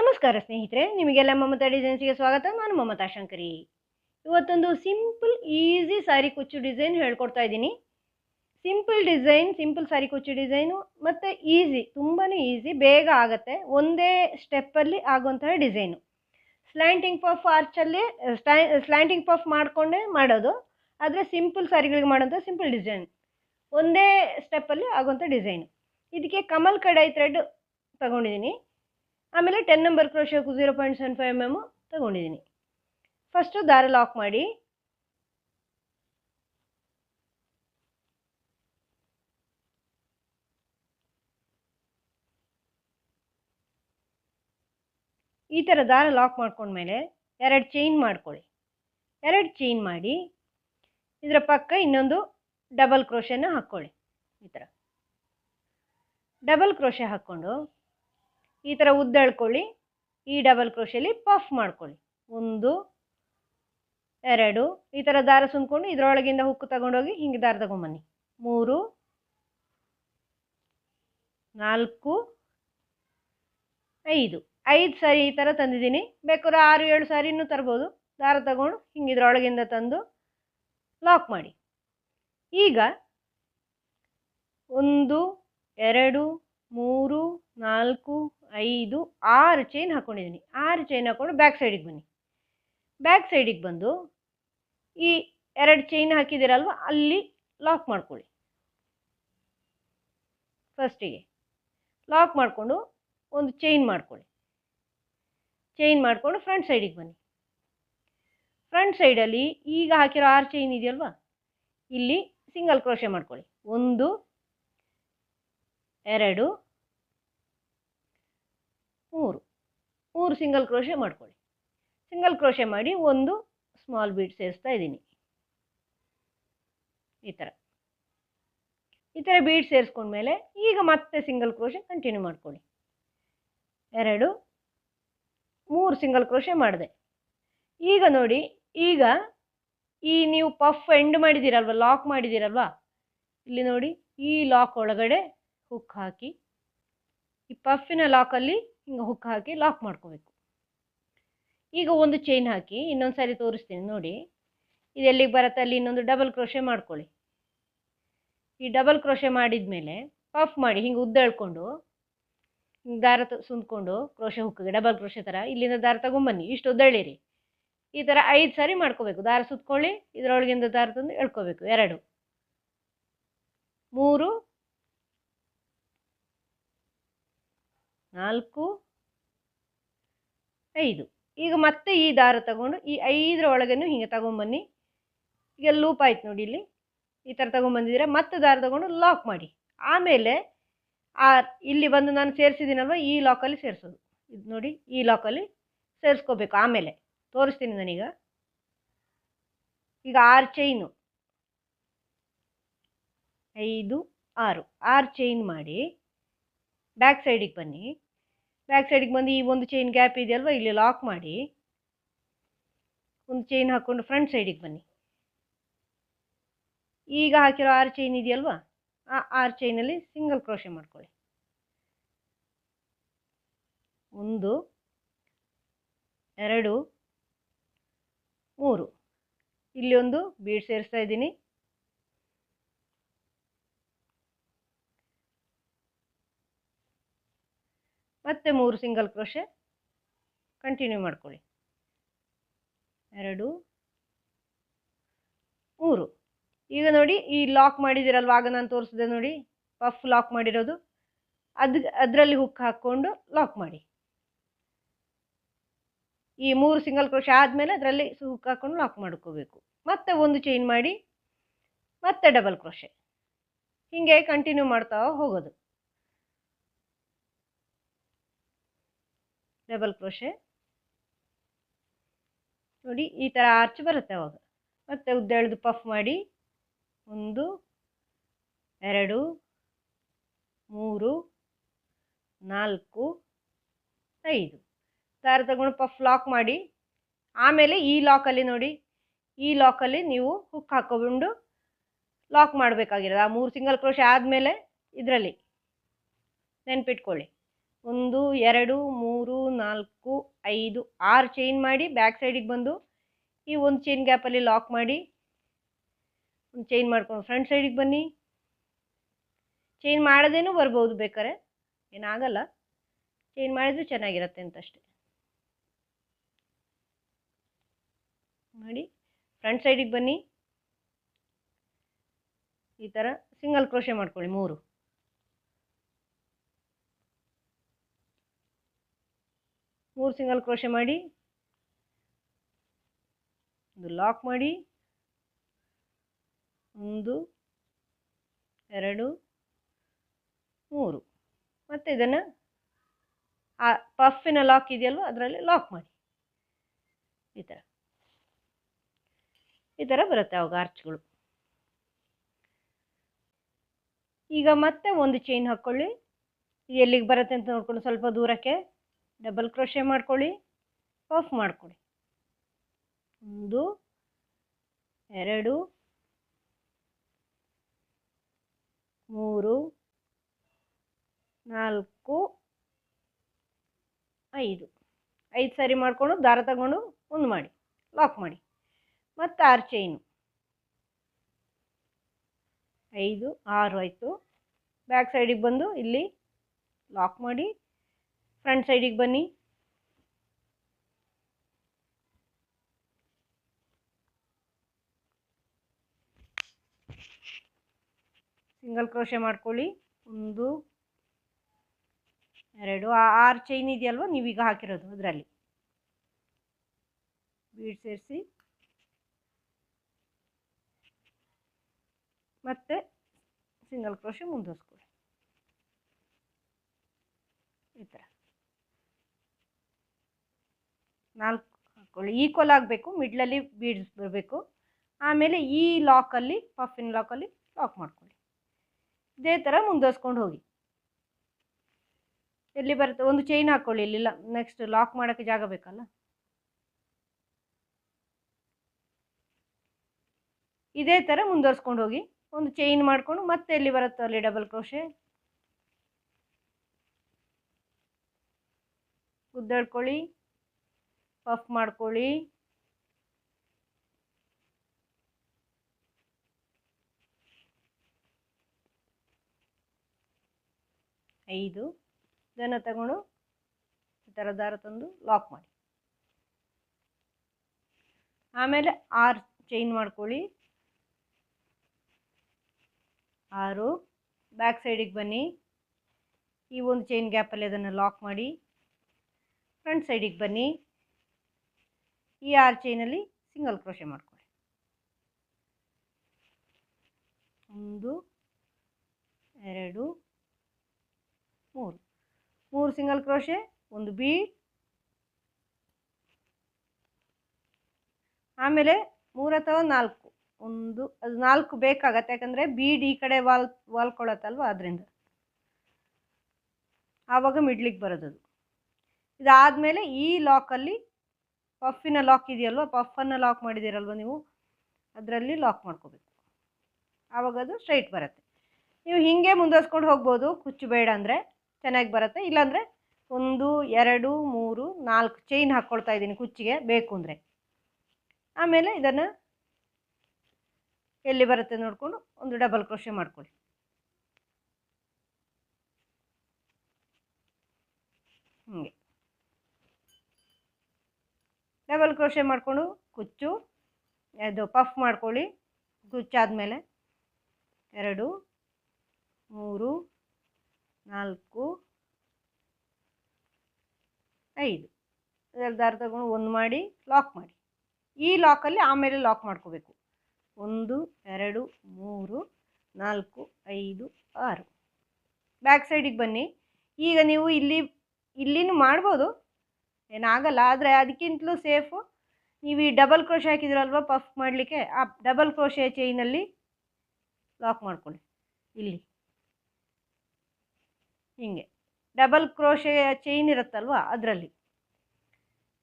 ನಮಸ್ಕಾರ ಸ್ನೇಹಿತರೆ, ನಿಮಗೆಲ್ಲ ಮಮತಾ ಡಿಸೈನ್ಸ್ಗೆ ಸ್ವಾಗತ. ನಾನು ಮಮತಾ ಶಂಕರಿ. ಇವತ್ತೊಂದು ಸಿಂಪಲ್ ಈಸಿ ಸಾರಿ ಕುಚ್ಚು ಡಿಸೈನ್ ಹೇಳ್ಕೊಡ್ತಾ ಇದ್ದೀನಿ. ಸಿಂಪಲ್ ಡಿಸೈನ್, ಸಿಂಪಲ್ ಸಾರಿ ಕುಚ್ಚು ಡಿಸೈನು ಮತ್ತು ಈಸಿ, ತುಂಬಾ ಈಸಿ, ಬೇಗ ಆಗುತ್ತೆ, ಒಂದೇ ಸ್ಟೆಪ್ಪಲ್ಲಿ ಆಗುವಂತಹ ಡಿಸೈನು. ಸ್ಲ್ಯಾಂಟಿಂಗ್ ಪಫ್ ಆರ್ಚಲ್ಲಿ ಸ್ಲ್ಯಾಂಟಿಂಗ್ ಪಫ್ ಮಾಡಿಕೊಂಡೇ ಮಾಡೋದು, ಆದರೆ ಸಿಂಪಲ್ ಸಾರಿಗಳಿಗೆ ಮಾಡೋಂಥ ಸಿಂಪಲ್ ಡಿಸೈನ್, ಒಂದೇ ಸ್ಟೆಪ್ಪಲ್ಲಿ ಆಗುವಂಥ ಡಿಸೈನು. ಇದಕ್ಕೆ ಕಮಲ್ ಕಡಾಯಿ ಥ್ರೆಡ್ ತಗೊಂಡಿದ್ದೀನಿ. ಆಮೇಲೆ 10 ನಂಬರ್ ಕ್ರೋಶಕ್ಕೂ 0.75 mm ತಗೊಂಡಿದ್ದೀನಿ. ಫಸ್ಟು ದಾರ ಲಾಕ್ ಮಾಡಿ, ಈ ಥರ ದಾರ ಲಾಕ್ ಮಾಡ್ಕೊಂಡ್ಮೇಲೆ 2 ಚೈನ್ ಮಾಡ್ಕೊಳ್ಳಿ. 2 ಚೈನ್ ಮಾಡಿ ಇದರ ಪಕ್ಕ ಇನ್ನೊಂದು ಡಬಲ್ ಕ್ರೋಶೆನ ಹಾಕ್ಕೊಳ್ಳಿ. ಈ ಥರ ಡಬಲ್ ಕ್ರೋಶೆ ಹಾಕ್ಕೊಂಡು ಈ ಥರ ಉದ್ದ ಎಳ್ಕೊಳ್ಳಿ. ಈ ಡಬಲ್ ಕ್ರೋಶೆಯಲ್ಲಿ ಪಫ್ ಮಾಡ್ಕೊಳ್ಳಿ. 1 2 ಈ ಥರ ದಾರ ಸುಂದ್ಕೊಂಡು ಇದರೊಳಗಿಂದ ಹುಕ್ಕು ತಗೊಂಡೋಗಿ ಹಿಂಗೆ ದಾರ ತಗೊಂಬನ್ನಿ. 3 4 5 ಸಾರಿ ಈ ಥರ ತಂದಿದ್ದೀನಿ. ಬೇಕಾದ್ರೆ 6-7 ಸಾರಿನೂ ತರ್ಬೋದು. ದಾರ ತಗೊಂಡು ಹಿಂಗೆ ಇದರೊಳಗಿಂದ ತಂದು ಲಾಕ್ ಮಾಡಿ. ಈಗ 1 2 3 4 5 6 ಚೈನ್ ಹಾಕ್ಕೊಂಡಿದ್ದೀನಿ. 6 ಚೈನ್ ಹಾಕ್ಕೊಂಡು ಬ್ಯಾಕ್ ಸೈಡಿಗೆ ಬನ್ನಿ. ಬ್ಯಾಕ್ ಸೈಡಿಗೆ ಬಂದು ಈ 2 ಚೈನ್ ಹಾಕಿದ್ದೀರಲ್ವ, ಅಲ್ಲಿ ಲಾಕ್ ಮಾಡ್ಕೊಳ್ಳಿ. ಫಸ್ಟಿಗೆ ಲಾಕ್ ಮಾಡಿಕೊಂಡು ಒಂದು ಚೈನ್ ಮಾಡ್ಕೊಳ್ಳಿ. ಚೈನ್ ಮಾಡಿಕೊಂಡು ಫ್ರಂಟ್ ಸೈಡಿಗೆ ಬನ್ನಿ. ಫ್ರಂಟ್ ಸೈಡಲ್ಲಿ ಈಗ ಹಾಕಿರೋ 6 ಚೈನ್ ಇದೆಯಲ್ವ, ಇಲ್ಲಿ ಸಿಂಗಲ್ ಕ್ರೋಶೆ ಮಾಡ್ಕೊಳ್ಳಿ. 1 2 3 ಸಿಂಗಲ್ ಕ್ರೋಶೆ ಮಾಡ್ಕೊಳ್ಳಿ. ಸಿಂಗಲ್ ಕ್ರೋಶೆ ಮಾಡಿ ಒಂದು ಸ್ಮಾಲ್ ಬೀಡ್ ಸೇರಿಸ್ತಾ ಇದ್ದೀನಿ. ಈ ಥರ ಬೀಡ್ ಸೇರಿಸ್ಕೊಂಡ್ಮೇಲೆ ಈಗ ಮತ್ತೆ ಸಿಂಗಲ್ ಕ್ರೋಶೆ ಕಂಟಿನ್ಯೂ ಮಾಡ್ಕೊಳ್ಳಿ. 2 3 ಸಿಂಗಲ್ ಕ್ರೋಶೆ ಮಾಡಿದೆ. ಈಗ ನೋಡಿ, ಈಗ ಈ ನೀವು ಪಫ್ ಎಂಡ್ ಮಾಡಿದ್ದೀರಲ್ವ, ಲಾಕ್ ಮಾಡಿದ್ದೀರಲ್ವ, ಇಲ್ಲಿ ನೋಡಿ, ಈ ಲಾಕ್ ಒಳಗಡೆ ಹುಕ್ ಹಾಕಿ, ಈ ಪಫಿನ ಲಾಕಲ್ಲಿ ಹಿಂಗೆ ಹುಕ್ ಹಾಕಿ ಲಾಕ್ ಮಾಡ್ಕೋಬೇಕು. ಈಗ ಒಂದು ಚೈನ್ ಹಾಕಿ ಇನ್ನೊಂದು ಸಾರಿ ತೋರಿಸ್ತೀನಿ ನೋಡಿ. ಇದೆಲ್ಲಿಗೆ ಬರುತ್ತೆ ಅಲ್ಲಿ ಇನ್ನೊಂದು ಡಬಲ್ ಕ್ರೋಶೆ ಮಾಡ್ಕೊಳ್ಳಿ. ಈ ಡಬಲ್ ಕ್ರೋಶೆ ಮಾಡಿದ ಮೇಲೆ ಪಫ್ ಮಾಡಿ ಹಿಂಗೆ ಉದ್ದ ಎಳ್ಕೊಂಡು ಹಿಂಗೆ ದಾರ ಸುಂದ್ಕೊಂಡು ಕ್ರೋಶೆ ಹುಕ್ಕಿಗೆ ಡಬಲ್ ಕ್ರೋಶೆ ಥರ ಇಲ್ಲಿಂದ ದಾರ ತಗೊಂಬನ್ನಿ. ಇಷ್ಟು ಉದ್ದ ಎಳೀರಿ. ಈ ಥರ 5 ಸಾರಿ ಮಾಡ್ಕೋಬೇಕು. ದಾರ ಸುತ್ಕೊಳ್ಳಿ, ಇದರೊಳಗಿಂದ ದಾರ ತಂದು ಎಳ್ಕೋಬೇಕು. 2 3 4 5. ಈಗ ಮತ್ತೆ ಈ ದಾರ ತಗೊಂಡು ಈ 5ರ ಒಳಗೇನು ಹಿಂಗೆ ತಗೊಂಬನ್ನಿ. ಈಗ ಲೂಪ್ ಆಯ್ತು ನೋಡಿ, ಇಲ್ಲಿ ಈ ಥರ ತಗೊಂಬಂದಿದ್ದೀರ. ಮತ್ತೆ ದಾರ ತಗೊಂಡು ಲಾಕ್ ಮಾಡಿ. ಆಮೇಲೆ ಇಲ್ಲಿ ಬಂದು ನಾನು ಸೇರಿಸಿದ್ದೀನಲ್ವ, ಈ ಲಾಕಲ್ಲಿ ಸೇರಿಸೋದು. ಇದು ನೋಡಿ, ಈ ಲಾಕಲ್ಲಿ ಸೇರಿಸ್ಕೋಬೇಕು. ಆಮೇಲೆ ತೋರಿಸ್ತೀನಿ ನಾನೀಗ. ಈಗ 6 ಚೈನು, 5 6 ಚೈನ್ ಮಾಡಿ ಬ್ಯಾಕ್ ಸೈಡಿಗೆ ಬನ್ನಿ. ಬ್ಯಾಕ್ ಸೈಡಿಗೆ ಬಂದು ಈ ಒಂದು ಚೈನ್ ಗ್ಯಾಪ್ ಇದೆಯಲ್ವ, ಇಲ್ಲಿ ಲಾಕ್ ಮಾಡಿ ಒಂದು ಚೈನ್ ಹಾಕ್ಕೊಂಡು ಫ್ರಂಟ್ ಸೈಡಿಗೆ ಬನ್ನಿ. ಈಗ ಹಾಕಿರೋ 6 ಚೈನ್ ಇದೆಯಲ್ವ, ಆ 6 ಚೈನಲ್ಲಿ ಸಿಂಗಲ್ ಕ್ರೋಶೆ ಮಾಡ್ಕೊಳ್ಳಿ. 1 2 3 ಇಲ್ಲಿ ಒಂದು ಬೀಡ್ ಸೇರಿಸ್ತಾ ಇದ್ದೀನಿ. ಮತ್ತೆ 3 ಸಿಂಗಲ್ ಕ್ರೋಶೆ ಕಂಟಿನ್ಯೂ ಮಾಡ್ಕೊಳ್ಳಿ. 2 3 ಈಗ ನೋಡಿ, ಈ ಲಾಕ್ ಮಾಡಿದ್ದೀರಲ್ವ, ಆಗ ನಾನು ತೋರಿಸಿದೆ ನೋಡಿ, ಪಫ್ ಲಾಕ್ ಮಾಡಿರೋದು, ಅದರಲ್ಲಿ ಹುಕ್ ಹಾಕ್ಕೊಂಡು ಲಾಕ್ ಮಾಡಿ. ಈ 3 ಸಿಂಗಲ್ ಕ್ರೋಶೆ ಆದಮೇಲೆ ಅದರಲ್ಲಿ ಹುಕ್ ಹಾಕ್ಕೊಂಡು ಲಾಕ್ ಮಾಡ್ಕೋಬೇಕು. ಮತ್ತೆ ಒಂದು ಚೈನ್ ಮಾಡಿ ಮತ್ತೆ ಡಬಲ್ ಕ್ರೋಶೆ, ಹೀಗೆ ಕಂಟಿನ್ಯೂ ಮಾಡ್ತಾ ಹೋಗೋದು. ಡಬಲ್ ಕ್ರೋಶೆ ನೋಡಿ, ಈ ಥರ ಆರ್ಚ್ ಬರುತ್ತೆ ಅವಾಗ. ಮತ್ತೆ ಉದ್ದ ಎಳೆದು ಪಫ್ ಮಾಡಿ 1 2 3 4 5 ದಾರ ತಗೊಂಡು ಪಫ್ ಲಾಕ್ ಮಾಡಿ. ಆಮೇಲೆ ಈ ಲಾಕಲ್ಲಿ ನೋಡಿ, ಈ ಲಾಕಲ್ಲಿ ನೀವು ಹುಕ್ ಹಾಕ್ಕೊಂಡು ಲಾಕ್ ಮಾಡಬೇಕಾಗಿರೋದು. ಆ 3 ಸಿಂಗಲ್ ಕ್ರೋಶೆ ಆದಮೇಲೆ ಇದರಲ್ಲಿ ನೆನ್ಪಿಟ್ಕೊಳ್ಳಿ. 1 2 3 4 5 6 ಚೈನ್ ಮಾಡಿ ಬ್ಯಾಕ್ ಸೈಡಿಗೆ ಬಂದು ಈ ಒಂದು ಚೈನ್ ಗ್ಯಾಪಲ್ಲಿ ಲಾಕ್ ಮಾಡಿ ಒಂದು ಚೈನ್ ಮಾಡ್ಕೊಂಡು ಫ್ರಂಟ್ ಸೈಡಿಗೆ ಬನ್ನಿ. ಚೈನ್ ಮಾಡದೇನೂ ಬರ್ಬೋದು, ಬೇಕಾರೆ ಏನಾಗಲ್ಲ, ಚೈನ್ ಮಾಡಿದ್ರೆ ಚೆನ್ನಾಗಿರುತ್ತೆ ಅಂತಷ್ಟೇ. ಮಾಡಿ ಫ್ರಂಟ್ ಸೈಡಿಗೆ ಬನ್ನಿ. ಈ ಥರ ಸಿಂಗಲ್ ಕ್ರೋಶೆ ಮಾಡ್ಕೊಳ್ಳಿ 3 ಸಿಂಗಲ್ ಕ್ರೋಶೆ ಮಾಡಿ ಒಂದು ಲಾಕ್ ಮಾಡಿ 1 2 3 ಮತ್ತೆ ಇದನ್ನು ಆ ಪಫಿನ ಲಾಕ್ ಇದೆಯಲ್ವ ಅದರಲ್ಲಿ ಲಾಕ್ ಮಾಡಿ. ಈ ಥರ ಬರುತ್ತೆ ಅವಾಗ ಆರ್ಚ್ಗಳು. ಈಗ ಮತ್ತೆ ಒಂದು ಚೈನ್ ಹಾಕ್ಕೊಳ್ಳಿ. ಎಲ್ಲಿಗೆ ಬರುತ್ತೆ ಅಂತ ನೋಡ್ಕೊಂಡು ಸ್ವಲ್ಪ ದೂರಕ್ಕೆ ಡಬಲ್ ಕ್ರೋಶೆ ಮಾಡ್ಕೊಳ್ಳಿ, ಪಫ್ ಮಾಡ್ಕೊಳ್ಳಿ. 1 2 3 4 5 ಸಾರಿ ಮಾಡಿಕೊಂಡು ದಾರ ತಗೊಂಡು ಒಂದು ಮಾಡಿ ಲಾಕ್ ಮಾಡಿ. ಮತ್ತು 6 ಚೈನು, 5 6 ಆಯಿತು. ಬ್ಯಾಕ್ ಸೈಡಿಗೆ ಬಂದು ಇಲ್ಲಿ ಲಾಕ್ ಮಾಡಿ ಫ್ರಂಟ್ ಸೈಡಿಗೆ ಬನ್ನಿ. ಸಿಂಗಲ್ ಕ್ರೋಶೆ ಮಾಡ್ಕೊಳ್ಳಿ. 1 2 6 ಚೈನ್ ಇದೆಯಲ್ವ ನೀವೀಗ ಹಾಕಿರೋದು ಅದರಲ್ಲಿ ಬೀಡ್ ಸೇರಿಸಿ ಮತ್ತೆ ಸಿಂಗಲ್ ಕ್ರೋಶೆ ಮುಂದುವರಿಸ್ಕೊಳ್ಳಿ. ಈ ಥರ 4 ಹಾಕ್ಕೊಳ್ಳಿ. ಈಕ್ವಲ್ ಆಗಬೇಕು, ಮಿಡ್ಲಲ್ಲಿ ಬೀಡ್ಸ್ ಬರಬೇಕು. ಆಮೇಲೆ ಈ ಲಾಕಲ್ಲಿ ಪಫಿನ್ ಲಾಕಲ್ಲಿ ಲಾಕ್ ಮಾಡ್ಕೊಳ್ಳಿ. ಇದೇ ಥರ ಮುಂದುವರಿಸ್ಕೊಂಡು ಹೋಗಿ. ಎಲ್ಲಿ ಬರುತ್ತೆ ಒಂದು ಚೈನ್ ಹಾಕ್ಕೊಳ್ಳಿ. ಇಲ್ಲಿಲ್ಲ, ನೆಕ್ಸ್ಟ್ ಲಾಕ್ ಮಾಡೋಕ್ಕೆ ಜಾಗ ಬೇಕಲ್ಲ. ಇದೇ ಥರ ಮುಂದುವರಿಸ್ಕೊಂಡು ಹೋಗಿ. ಒಂದು ಚೈನ್ ಮಾಡಿಕೊಂಡು ಮತ್ತೆ ಎಲ್ಲಿ ಬರುತ್ತೋ ಅಲ್ಲಿ ಡಬಲ್ ಕ್ರೋಶೆ ಗುದ್ದಾಡ್ಕೊಳ್ಳಿ, ಪಫ್ ಮಾಡ್ಕೊಳ್ಳಿ. 5 ಇದನ್ನು ತಗೊಂಡು ಈ ಥರ ದಾರ ತಂದು ಲಾಕ್ ಮಾಡಿ. ಆಮೇಲೆ 6 ಚೈನ್ ಮಾಡ್ಕೊಳ್ಳಿ. 6 ಬ್ಯಾಕ್ ಸೈಡಿಗೆ ಬನ್ನಿ. ಈ ಒಂದು ಚೈನ್ ಗ್ಯಾಪಲ್ಲಿ ಅದನ್ನು ಲಾಕ್ ಮಾಡಿ ಫ್ರಂಟ್ ಸೈಡಿಗೆ ಬನ್ನಿ. ಈ 6 ಚೈನಲ್ಲಿ ಸಿಂಗಲ್ ಕ್ರೋಶೆ ಮಾಡ್ಕೊಳ್ಳಿ. 1 2 3 ಸಿಂಗಲ್ ಕ್ರೋಶೆ, ಒಂದು ಬೀಡ್, ಆಮೇಲೆ 3 ಅಥವಾ 4 ಒಂದು ಅದು 4 ಬೇಕಾಗತ್ತೆ, ಯಾಕಂದರೆ ಬೀಡ್ ಈ ಕಡೆ ವಾಲ್ಕೊಳ್ಳುತ್ತಲ್ವ ಅದರಿಂದ ಆವಾಗ ಮಿಡ್ಲಿಗೆ ಬರೋದದು. ಇದಾದಮೇಲೆ ಈ ಲಾಕಲ್ಲಿ ಪಫಿನ ಲಾಕ್ ಇದೆಯಲ್ವ, ಪಫನ್ನು ಲಾಕ್ ಮಾಡಿದ್ದೀರಲ್ವ ನೀವು, ಅದರಲ್ಲಿ ಲಾಕ್ ಮಾಡ್ಕೋಬೇಕು. ಆವಾಗ ಅದು ಸ್ಟ್ರೈಟ್ ಬರುತ್ತೆ. ನೀವು ಹೀಗೆ ಮುಂದುವರ್ಸ್ಕೊಂಡು ಹೋಗ್ಬೋದು, ಕುಚ್ಚು ಬೇಡ ಅಂದರೆ ಚೆನ್ನಾಗಿ ಬರುತ್ತೆ. ಇಲ್ಲಾಂದರೆ 1 2 3 4 ಚೈನ್ ಹಾಕ್ಕೊಳ್ತಾ ಇದ್ದೀನಿ ಕುಚ್ಚಿಗೆ ಬೇಕು ಅಂದರೆ. ಆಮೇಲೆ ಇದನ್ನು ಎಲ್ಲಿ ಬರುತ್ತೆ ನೋಡಿಕೊಂಡು ಒಂದು ಡಬಲ್ ಕ್ರೋಶೆ ಮಾಡ್ಕೊಳ್ಳಿ. ಹೀಗೆ ಡಬಲ್ ಕ್ರೋಶೆ ಮಾಡಿಕೊಂಡು ಕುಚ್ಚು ಅದು ಪಫ್ ಮಾಡ್ಕೊಳ್ಳಿ. ಕುಚ್ಚಾದಮೇಲೆ 2 3 4 5 ಇದರಲ್ಲಿ ದಾರ ತಗೊಂಡು ಒಂದು ಮಾಡಿ ಲಾಕ್ ಮಾಡಿ. ಈ ಲಾಕಲ್ಲಿ ಆಮೇಲೆ ಲಾಕ್ ಮಾಡ್ಕೋಬೇಕು. 1 2 3 4 5 6 ಬ್ಯಾಕ್ ಸೈಡಿಗೆ ಬನ್ನಿ. ಈಗ ನೀವು ಇಲ್ಲಿನೂ ಮಾಡ್ಬೋದು, ಏನಾಗಲ್ಲ. ಆದರೆ ಅದಕ್ಕಿಂತಲೂ ಸೇಫು ನೀವು ಈ ಡಬಲ್ ಕ್ರೋಶೆ ಹಾಕಿದ್ರಲ್ವ ಪಫ್ ಮಾಡಲಿಕ್ಕೆ, ಆ ಡಬಲ್ ಕ್ರೋಶೆ ಚೈನಲ್ಲಿ ಲಾಕ್ ಮಾಡ್ಕೊಳ್ಳಿ. ಇಲ್ಲಿ ಹೀಗೆ ಡಬಲ್ ಕ್ರೋಶೆ ಚೈನ್ ಇರುತ್ತಲ್ವ ಅದರಲ್ಲಿ.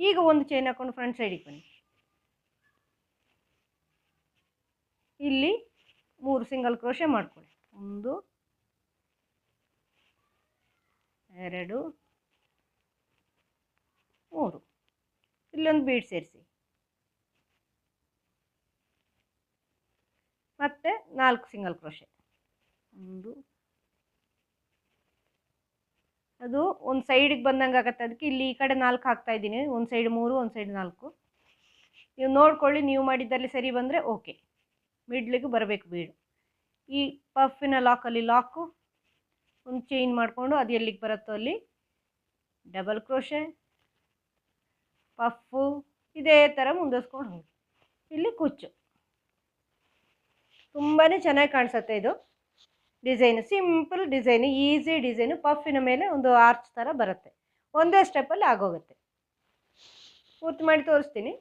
ಈಗ ಒಂದು ಚೈನ್ ಹಾಕ್ಕೊಂಡು ಫ್ರಂಟ್ ಸೈಡಿಗೆ ಬನ್ನಿ. ಇಲ್ಲಿ 3 ಸಿಂಗಲ್ ಕ್ರೋಶೆ ಮಾಡ್ಕೊಳ್ಳಿ. 1 2 ಇಲ್ಲೊಂದು ಬೀಡ್ ಸೇರಿಸಿ, ಮತ್ತೆ 4 ಸಿಂಗಲ್ ಕ್ರೋಶೆ. ಅದು ಒಂದು ಸೈಡಿಗೆ ಬಂದಂಗೆ ಆಗುತ್ತೆ, ಅದಕ್ಕೆ ಇಲ್ಲಿ ಈ ಕಡೆ 4 ಹಾಕ್ತಾ ಇದ್ದೀನಿ. ಒಂದು ಸೈಡ್ 3, ಒಂದು ಸೈಡ್ 4. ನೀವು ನೋಡ್ಕೊಳ್ಳಿ, ನೀವು ಮಾಡಿದ್ದಲ್ಲಿ ಸರಿ ಬಂದರೆ ಓಕೆ. ಮಿಡ್ಲಿಗೆ ಬರಬೇಕು ಬೀಡು. ಈ ಪಫಿನ ಲಾಕಲ್ಲಿ ಲಾಕು ಒಂದು ಚೈನ್ ಮಾಡಿಕೊಂಡು ಅದು ಎಲ್ಲಿಗೆ ಬರುತ್ತೋ ಅಲ್ಲಿ ಡಬಲ್ ಕ್ರೋಶೆ, ಪಫು, ಇದೇ ಥರ ಮುಂದುವರ್ಸ್ಕೊಂಡು ಹೋಗಿ. ಇಲ್ಲಿ ಕುಚ್ಚು. ತುಂಬಾ ಚೆನ್ನಾಗಿ ಕಾಣಿಸುತ್ತೆ ಇದು design. Simple design, easy design. ಪಫಿನ ಮೇಲೆ ಒಂದು ಆರ್ಚ್ ಥರ ಬರುತ್ತೆ. ಒಂದೇ ಸ್ಟೆಪ್ಪಲ್ಲಿ ಆಗೋಗುತ್ತೆ. ಪೂರ್ತಿ ಮಾಡಿ ತೋರಿಸ್ತೀನಿ.